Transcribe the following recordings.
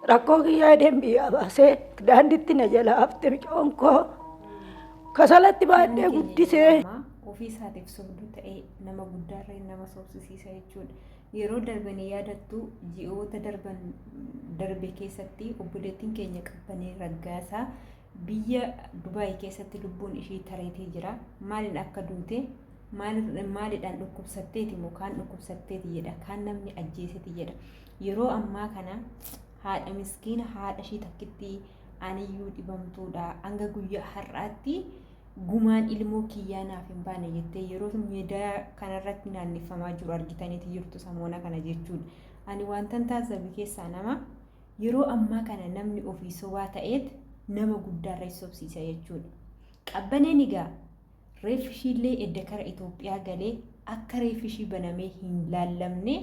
rakkoo kiyyaa edeen biyyaa baasee daandiitti na jala hafte mucoon koo kasalatti baadhee guddisee. Ofii isaatiif sobduu ta'ee nama guddaarra nama sobsisiisa jechuudha. Yeroo darbanii yaadattu ji'oota darbe keessatti obboleettiin keenya Qabbanee Raggaasaa biyya Dubaay keessatti lubbuun ishii tareetee jira. Maaliin akka duute maaliidhaan dhukkubsatteeti moo kaan dhukkubsatteeti jedha, kaan namni ajjeeseeti jedha. Yeroo ammaa kana haadha miskiina haadha ishii takkitti aniyyuu dhibamtuudha. Hanga guyyaa har'aatti gumaan ilmoo kiyyaa naaf hin baane jettee yeroo miidiyaa kanarratti naannifamaa jiru argitaniiti jirtu samoona kana jechuudha. Ani wantan taasisamu keessaa nama yeroo ammaa kana namni ofii sobaa ta'eet nama guddaarra sobsiisa jechuudha. Qabbaneen egaa reeffishiillee edda kara Itoophiyaa galee akka reeffishii banamee hin laallamne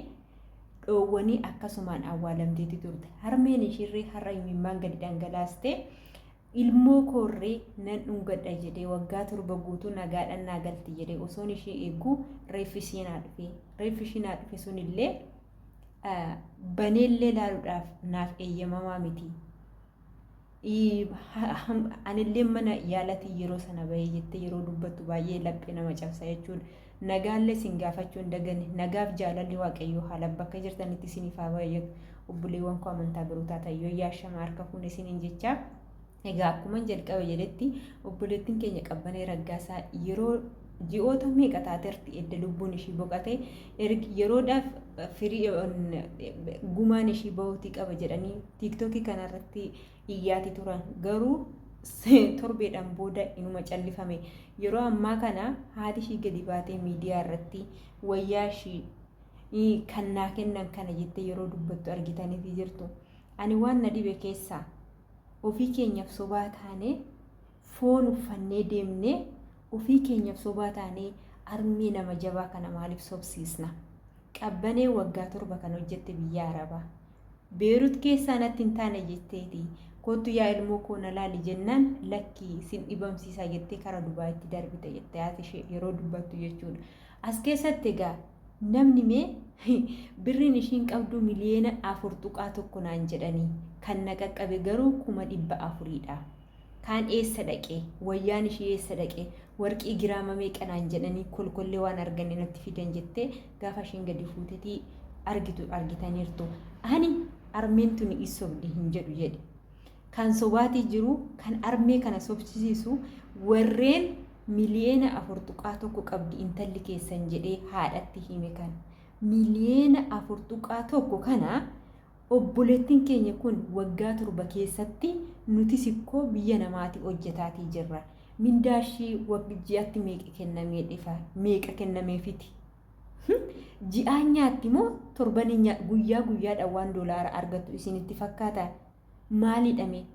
dhoowwanii akkasumaan awwaalamteeti turte. Harmeen ishirree har'a imimmaan gadi dhangalaaste. Ilmoo koorree nan dhungadha jedhee waggaa 7 guutuu nagaadhaan naa galti jedhee osoon ishee eeguu reeffishii naa dhufe sunillee baneellee laaluudhaaf naaf eeyyamamaa miti. Anillee mana yaalatii yeroo sana bahee jettee yeroo dubbattu baay'ee laphee nama cabsa jechuudha. Nagaallee sin gaafachuu hin daganne nagaaf jaalalli waaqayyoo haala bakka jirtanitti isiniif haa baay'atu. Obboleewwan koo amantaa biroo taatayyoo yaashama harka fuune isiniin jechaa. Egaa akkuma jalqaba jedhetti obboleettiin keenya Qabbanee Raggaasaa yeroo ji'oota meeqa taateerti edda lubbuun ishii boqate yeroodhaaf firii gumaan ishii bahuutii qaba jedhanii tiiktookii kanarratti iyyaati turan garuu torbeedhaan booda inuma callifame. Yeroo ammaa kana haati ishii gadi baatee miidiyaa irratti wayyaa ishii kan naa kennan kana jettee yeroo dubbattu argitaniifi jirtu. Ani waan na dhibe keessaa ofii keenyaaf sobaa taanee foon uffannee deemnee ofii keenyaaf sobaa taanee armee nama jabaa kana maaliif sobsiisna? Qabbanee waggaa 7 kan hojjette biyya Arabaa. Beerut keessaa natti hin taane jetteeti. Kootu yaa ilmoo koo na laali jennaan lakkii sin dhibamsiisaa jettee kara Dubaayitti darbite jettee haati ishee yeroo dubbattu jechuudha. As keessatti egaa namni mee birriin ishiin qabdu miliyoona 4.1 naan jedhanii kan na qaqqabe garuu 400,000dha. Kaan eessa dhaqee wayyaan ishii eessa dhaqee warqii giraama meeqa naan jedhanii kolkollee waan arganne natti fidan jettee gaafa ishiin gadi fuutetii argitaniirtu. Ani armeen tuni isobdi hin jedhu jedhe. Kan sobaatii jiru kan armee kana sobsiisu warreen miliyoona 4.1 qabdi intalli keessan jedhee haadhatti hime kan miliyoona 4.1 kana obboleettiin keenya kun waggaa 7 keessatti nuti sikkoo biyya namaati hojjetaatii jirra. Mindaashii wagjiyaatti meeqa kennameefiti? Ji'aan nyaatti moo torbanii guyyaadhaan waan doolaara argattu isinitti fakkaata? Maalidhame?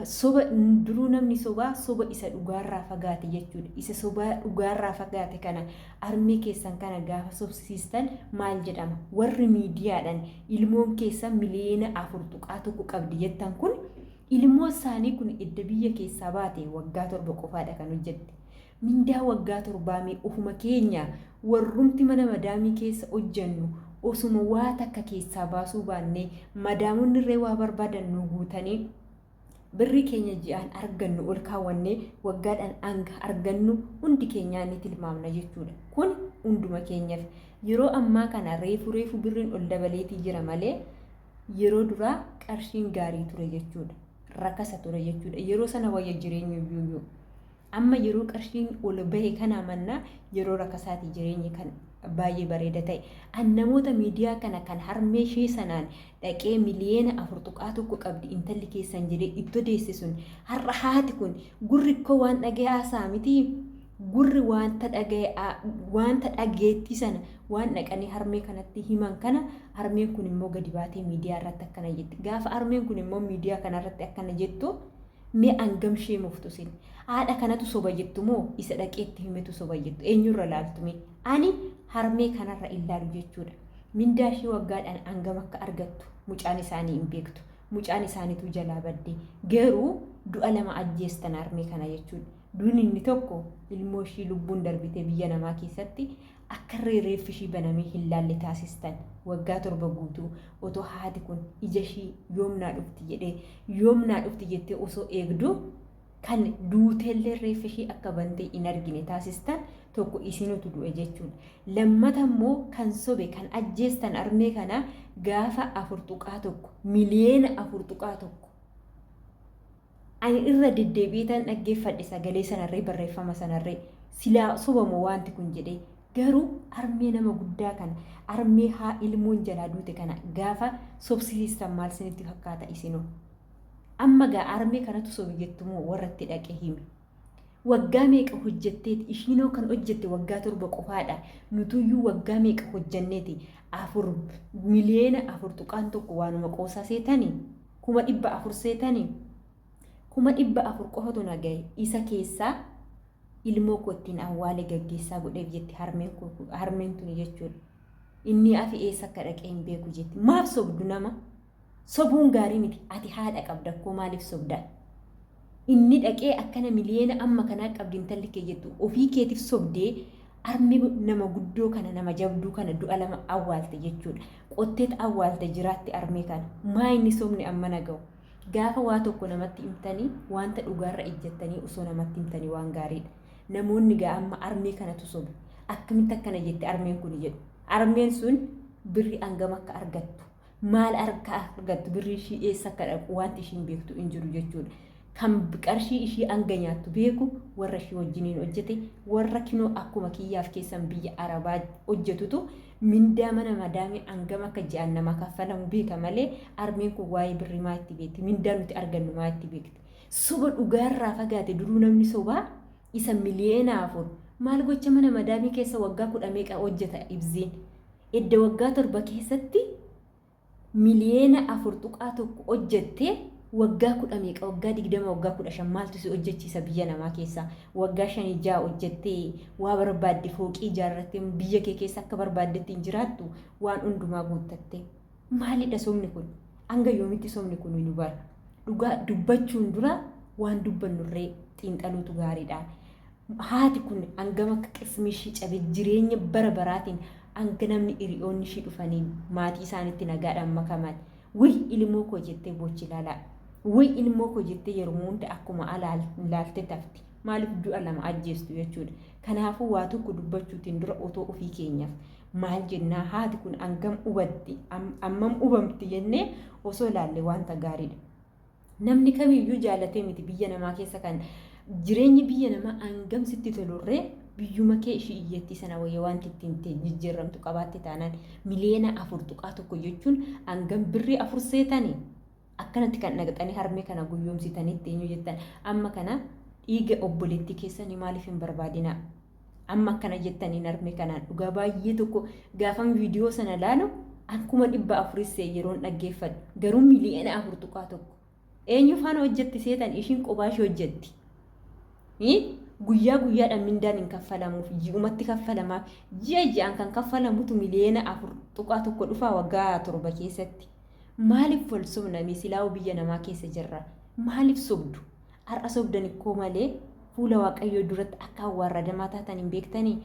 Soba duruu namni soba isa dhugaarraa fagaate jechuudha. Isa soba dhugaarraa fagaate kana armee keessan kana gaafa sobsiistan maal jedhama? Warri miidiyaadhaan ilmoon keessan miliyoona 4.1 qabdi jettan kun ilmoo isaanii kun edda biyya keessaa baate waggaa 7 qofaadha kan hojjette. Mindaa waggaa 7 ofuma keenya warrumti mana madaamii keessa hojjannu osuma waa takka keessaa baasuu baannee madaamonni irree waa barbaadan nu guutanii birri keenya ji'aan argannu ol kaawwannee waggaadhaan hanga argannu hundi keenyaa ni tilmaamna jechuudha. Kun hunduma keenyaaf yeroo ammaa kana reefu birriin ol dabaleetii jira malee yeroo duraa qarshiin gaarii ture jechuudha. Rakasa ture jechuudha. Yeroo sana wayya jireenya biyyuu amma yeroo qarshiin ol bahe kana manna yeroo rakasaati jireenya kan baay'ee bareeda ta'e. An namoota miidiyaa kana kan harmee ishee sanaan dhaqee miliyoona 4.1 qabdi intalli keessan jedhee itti deesse sun har'a haati kun gurri koo waan dhaga'aa miti gurri wanta dhageetti sana waan dhaqanii harmee kanatti himan kana harmeen kun immoo gadi baatee miidiyaa irratti akkana jetti. Gaafa harmeen kun immoo miidiyaa kanarratti akkana jettu mee angamshee muftusin haadha kanatu soba jettu moo isa dhaqeetti himetu soba jettu eenyurra laaltume? Ani harmee kanarra ilaalu jechuudha. Mindaashii waggaadhaan hangam akka argattu mucaan isaanii hin beektu. Mucaan isaaniitu jalaa badde garuu du'a lama ajjeestan harmee kana jechuudha. Duun inni tokko ilmoo ishii lubbuun darbite biyya namaa keessatti akka reeffi ishii banamee hin laalle taasistan waggaa 7 guutuu otoo haati kun ija ishii yoomnaa dhufti jedhee yoomnaa dhufti jettee osoo eegdu kan duuteellee reeffi ishii akka bantee hin argine taasistan tokko isinutu du'e jechuudha. Lammata immoo kan sobe kan ajjeestan armee kana gaafa 4.1 miliyoona 4.1 ani irra deddeebiitan dhaggeeffadhe sagalee sanarree barreeffama sanarree silaa sobamu wanti kun jedhee garuu armee nama guddaa kana armee haa ilmoon jalaa duute kana gaafa sobsiistan maal isinitti fakkaata isinoo amma gaa armee kanatu sobi jettumoo warratti dhaqee hime waggaa meeqa hojjetteeti ishiinoo kan hojjette waggaa 7 qofaadha nutuyyuu waggaa meeqa hojjanneeti 4 miliyoona 4.1 waanuma qoosaa seetanii 400 seetanii 400 qofatu nagaye isa keessaa ilmoo kottiin awwaale gaggeessaa godheef jetti harmeen tuni jechuudha. Inni afi eessa akka dhaqee hin beeku jetti. Maaf sobdu nama? Sobuun gaarii miti. Ati haadha qabda koo maaliif sobdaa? Inni dhaqee akkana miliyoona amma kanaa qabdi intalli kee jettu ofii keetiif sobdee armee nama guddoo kana nama jabduu kana du'a lama awwaalte jechuudha. Qotteet awwaalte jiraatti armee kana. Maa inni sobni amma naga'u? Gaafa waa tokko namatti himtanii wanta dhugaarra ejjettanii osoo namatti himtanii waan gaariidha. Namoonni gaa amma armee kanatu sobu. Akkamitti akkana jette armeen kun jedhu. Armeen sun birri hangam akka argattu. Maal akka argattu birri ishii eessa akka dhaqu wanti ishiin beektu hin jiru jechuudha. Kan qarshii ishii hanga nyaattu beeku warra ishii wajjiniin hojjete warra kinoo akkuma kiyyaaf keessan biyya Arabaa hojjetutu mindaa mana madaamii hangam akka ji'an nama kaffalamu beeka malee armeen kun waa'ee birrii maa itti beekti mindaa nuti argannu maa itti beekti. Soba dhugaarraa fagaate duruu namni sobaa isa miliyoona 4 maal gocha mana madaamii keessa waggaa 10 meeqa hojjeta ibziin edda waggaa 7 keessatti miliyoona 4.1 hojjettee waggaa 10 meeqa waggaa 20 waggaa 15 maaltu si hojjechiisa biyya namaa keessa waggaa 5 hojjettee waa barbaadde fooqii ijaarrattee biyya kee keessa akka barbaaddetti hin jiraattu waan hundumaa guuttattee maalidha somni kun hanga yoomitti somni kun nu bara dhugaa dubbachuun dura waan dubbannurree xiinxaluutu gaariidha. Haati kun hangam akka qismishii cabe jireenya bara baraatiin hanga namni hiriyoonni ishii dhufanii maatii isaaniitti nagaadhaan makaman wii ilmoo koo jettee bochi ilaalaa wii ilmoo koo jettee yeroo hunda akkuma ilaalte tafti maaliif du'a lama ajjeestu jechuudha. Kanaafuu waa tokko dubbachuutiin dura otoo ofii keenyaaf maal jennaa haati kun hangam hubatti ammam hubamti jennee osoo ilaalle wanta gaariidha. Namni kamiyyuu jaalatee miti biyya namaa keessa kan jireenyi biyya namaa hangam sitti tolurree biyyuma kee ishii iyyatti sana wayya wanti ittiin jijjiiramtu qabaatte taanaan miliyoona 4.1 jechuun hangam birrii 4 seetanii akkanatti kan naqxanii harmee kana guyyoomsitanii ittiin jettan amma kana dhiiga obboleettii keessanii maaliif hin barbaadina amma akkana jettanii harmee kanaan dhugaa baay'ee tokko gaafan viidiyoo sana laalu akkuma 400 see yeroon dhaggeeffadhu garuu miliyoona 4.1 eenyu faana hojjetti seetan ishiin qophaa ishee hojjetti. Guyyaa guyyaadhaan mindaan hin kaffalamuuf ji'umatti kaffalamaaf ji'aan kan kaffalamutu miliyoona 4.1 dhufaa waggaa 7 keessatti. Maaliif wal sobname silaa biyya namaa keessa jirra? Maaliif sobdu? Har'a sobdan ikkoo malee fuula Waaqayyoo duratti akka awwaarradamaa taatan hin beektanii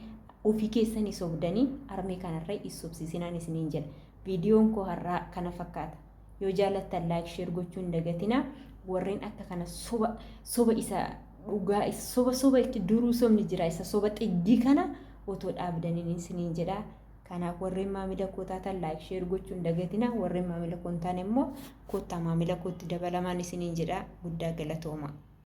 ofii keessanii sobdanii armee kanarra isobsiisinaan isiniin jedha. Viidiyoon koo har'aa kana fakkaata. Yoo jaalattan like share gochuun dagatina warreen akka kana soba isa dhugaa soba itti duruu somni jira isa soba xiggii kana otoo dhaabdaniin isiniin jedha. Kanaaf warreen maamila koo taatan like share gochuun dagatina warreen maamila koo hin taane immoo kottaa maamila kootti dabalamaan isiniin jedha. Guddaa galatooma.